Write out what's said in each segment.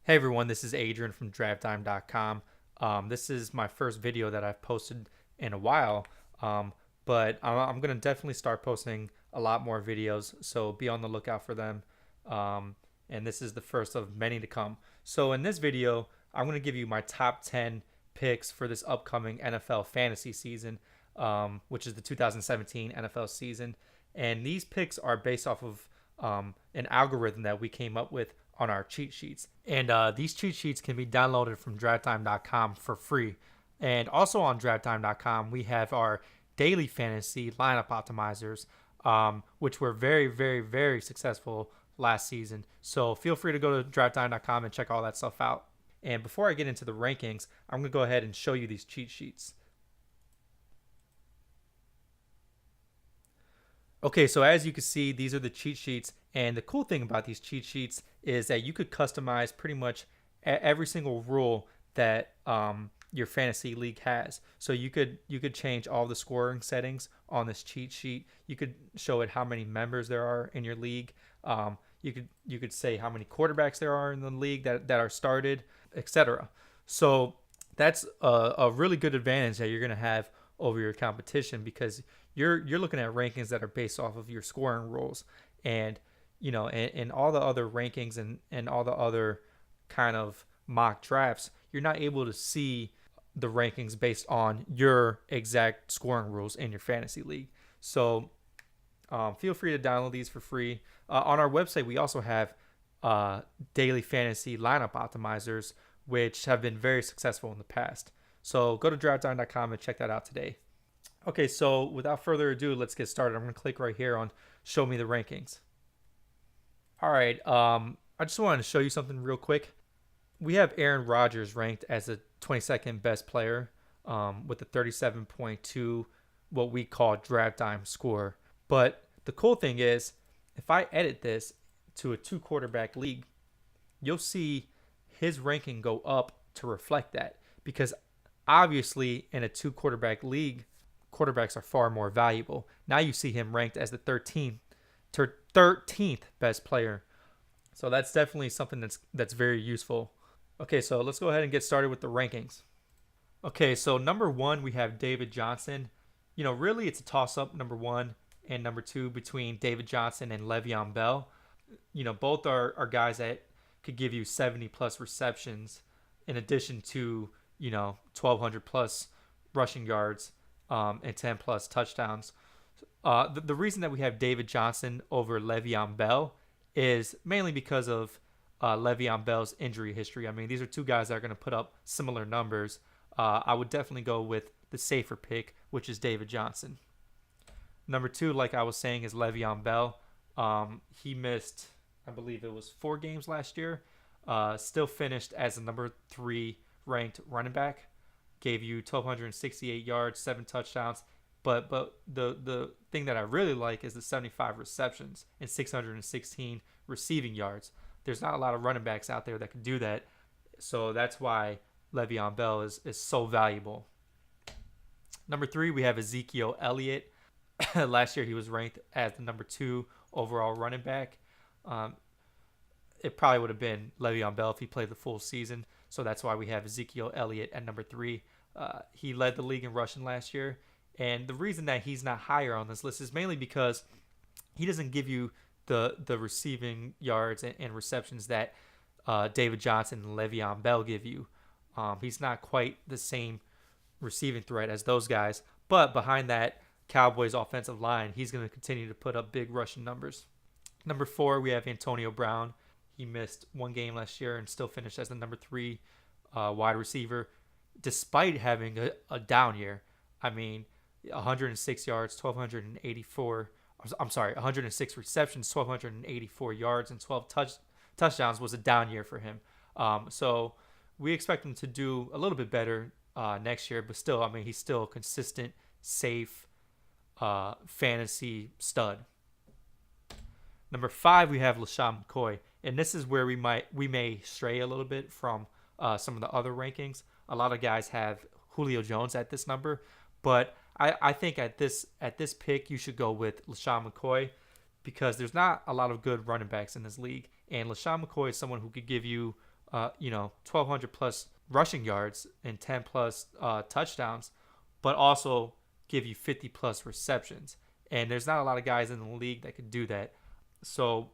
Hey everyone, this is Adrian from DraftDime.com. This is my first video that I've posted in a while, but I'm going to definitely start posting a lot more videos, so be on the lookout for them. And this is the first of many to come. So in this video, I'm going to give you my top 10 picks for this upcoming NFL fantasy season, which is the 2017 NFL season. And these picks are based off of an algorithm that we came up with on our cheat sheets. And these cheat sheets can be downloaded from DraftTime.com for free. And also on DraftTime.com, we have our daily fantasy lineup optimizers, which were very, very, very successful last season. So feel free to go to DraftTime.com and check all that stuff out. And before I get into the rankings, I'm going to go ahead and show you these cheat sheets. Okay, so as you can see, these are the cheat sheets. And the cool thing about these cheat sheets is that you could customize pretty much every single rule that your fantasy league has. So you could change all the scoring settings on this cheat sheet. You could show it how many members there are in your league. You could say how many quarterbacks there are in the league that are started, etc. So that's a really good advantage that you're going to have over your competition, because you're looking at rankings that are based off of your scoring rules. And and all the other rankings and all the other kind of mock drafts, you're not able to see the rankings based on your exact scoring rules in your fantasy league. So feel free to download these for free. On our website, we also have daily fantasy lineup optimizers, which have been very successful in the past. So go to draftdime.com and check that out today. Okay, so without further ado, let's get started. I'm going to click right here on Show Me the Rankings. All right, I just wanted to show you something real quick. We have Aaron Rodgers ranked as the 22nd best player with a 37.2, what we call DraftDime score. But the cool thing is, if I edit this to a 2-quarterback league, you'll see his ranking go up to reflect that. Because obviously in a 2-quarterback league, quarterbacks are far more valuable. Now you see him ranked as the 13th best player. So that's definitely something that's very useful. Okay, so let's go ahead and get started with the rankings. Okay, so number 1, we have David Johnson. Really it's a toss-up, number 1 and number 2, between David Johnson and Le'Veon Bell. Both are guys that could give you 70 plus receptions in addition to 1,200 plus rushing yards and 10 plus touchdowns. The reason that we have David Johnson over Le'Veon Bell is mainly because of Le'Veon Bell's injury history. I mean, these are two guys that are going to put up similar numbers. I would definitely go with the safer pick, which is David Johnson. Number 2, like I was saying, is Le'Veon Bell. He missed, I believe it was 4 games last year. Still finished as the number 3 ranked running back. Gave you 1,268 yards, 7 touchdowns. But the thing that I really like is the 75 receptions and 616 receiving yards. There's not a lot of running backs out there that can do that. So that's why Le'Veon Bell is so valuable. Number 3, we have Ezekiel Elliott. Last year he was ranked as the number 2 overall running back. It probably would have been Le'Veon Bell if he played the full season. So that's why we have Ezekiel Elliott at number 3. He led the league in rushing last year. And the reason that he's not higher on this list is mainly because he doesn't give you the receiving yards and receptions that David Johnson and Le'Veon Bell give you. He's not quite the same receiving threat as those guys. But behind that Cowboys offensive line, he's going to continue to put up big rushing numbers. Number 4, we have Antonio Brown. He missed 1 game last year and still finished as the number 3 wide receiver, despite having a down year. I mean, 106 yards, 106 receptions, 1,284 yards, and 12 touchdowns was a down year for him. So we expect him to do a little bit better next year, but still, I mean, he's still a consistent, safe fantasy stud. Number 5, we have LaShawn McCoy, and this is where we may stray a little bit from some of the other rankings. A lot of guys have Julio Jones at this number, but I think at this pick you should go with LaShawn McCoy, because there's not a lot of good running backs in this league, and LaShawn McCoy is someone who could give you 1,200 plus rushing yards and 10 plus touchdowns, but also give you 50 plus receptions. And there's not a lot of guys in the league that could do that. So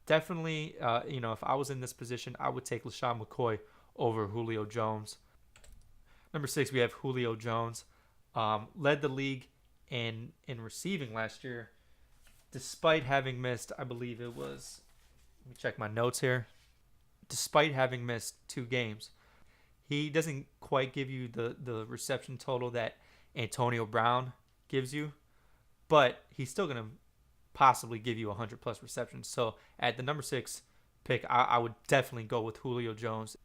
definitely, if I was in this position, I would take LaShawn McCoy over Julio Jones. Number 6, we have Julio Jones. Led the league in receiving last year, despite having missed, I believe it was, let me check my notes here, despite having missed 2 games. He doesn't quite give you the reception total that Antonio Brown gives you, but he's still going to possibly give you 100 plus receptions. So at the number 6 pick, I would definitely go with Julio Jones.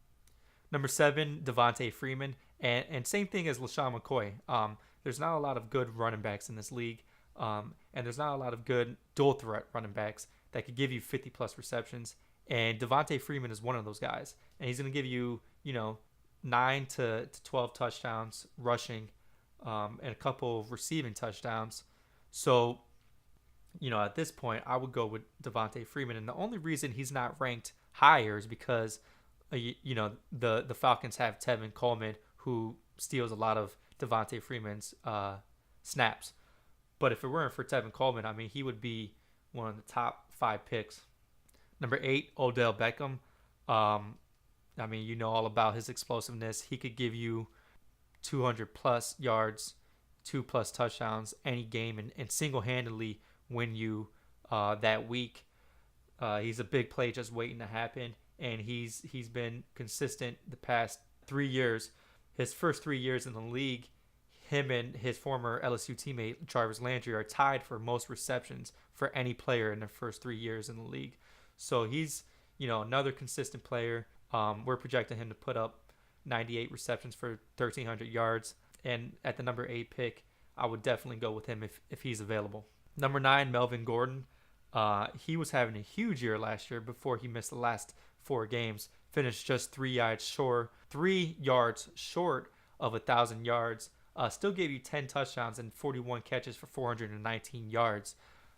Number 7, Devontae Freeman, and same thing as LaShawn McCoy. There's not a lot of good running backs in this league, and there's not a lot of good dual threat running backs that could give you 50 plus receptions. And Devontae Freeman is one of those guys, and he's going to give you 9 to 12 touchdowns rushing, and a couple of receiving touchdowns. So at this point, I would go with Devontae Freeman. And the only reason he's not ranked higher is because, the Falcons have Tevin Coleman, who steals a lot of Devontae Freeman's snaps. But if it weren't for Tevin Coleman, I mean, he would be one of the top 5 picks. Number 8, Odell Beckham. I mean, you know all about his explosiveness. He could give you 200 plus yards, 2 plus touchdowns any game, and single-handedly win you that week. He's a big play just waiting to happen, and he's been consistent the past 3 years. His first 3 years in the league, him and his former LSU teammate Jarvis Landry are tied for most receptions for any player in their first 3 years in the league. So he's another consistent player. We're projecting him to put up 98 receptions for 1,300 yards. And at the number 8 pick, I would definitely go with him if he's available. Number 9, Melvin Gordon. He was having a huge year last year before he missed the last 4 games. Finished just 3 yards short of 1,000 yards. Still gave you 10 touchdowns and 41 catches for 419 yards.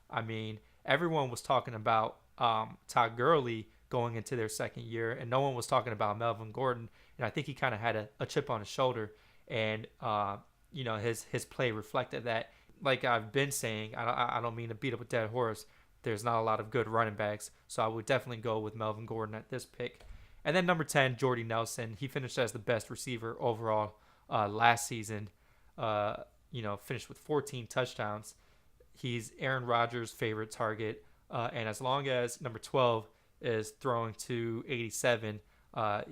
I mean, everyone was talking about Todd Gurley going into their second year, and no one was talking about Melvin Gordon. And I think he kind of had a chip on his shoulder, and his play reflected that. Like I've been saying, I don't mean to beat up a dead horse. There's not a lot of good running backs, so I would definitely go with Melvin Gordon at this pick. And then number 10, Jordy Nelson. He finished as the best receiver overall last season. Finished with 14 touchdowns. He's Aaron Rodgers' favorite target, and as long as number 12 is throwing to 87,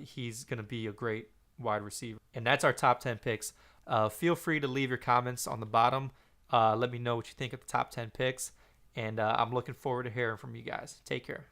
he's going to be a great wide receiver. And that's our top 10 picks. Feel free to leave your comments on the bottom. Let me know what you think of the top 10 picks. And I'm looking forward to hearing from you guys. Take care.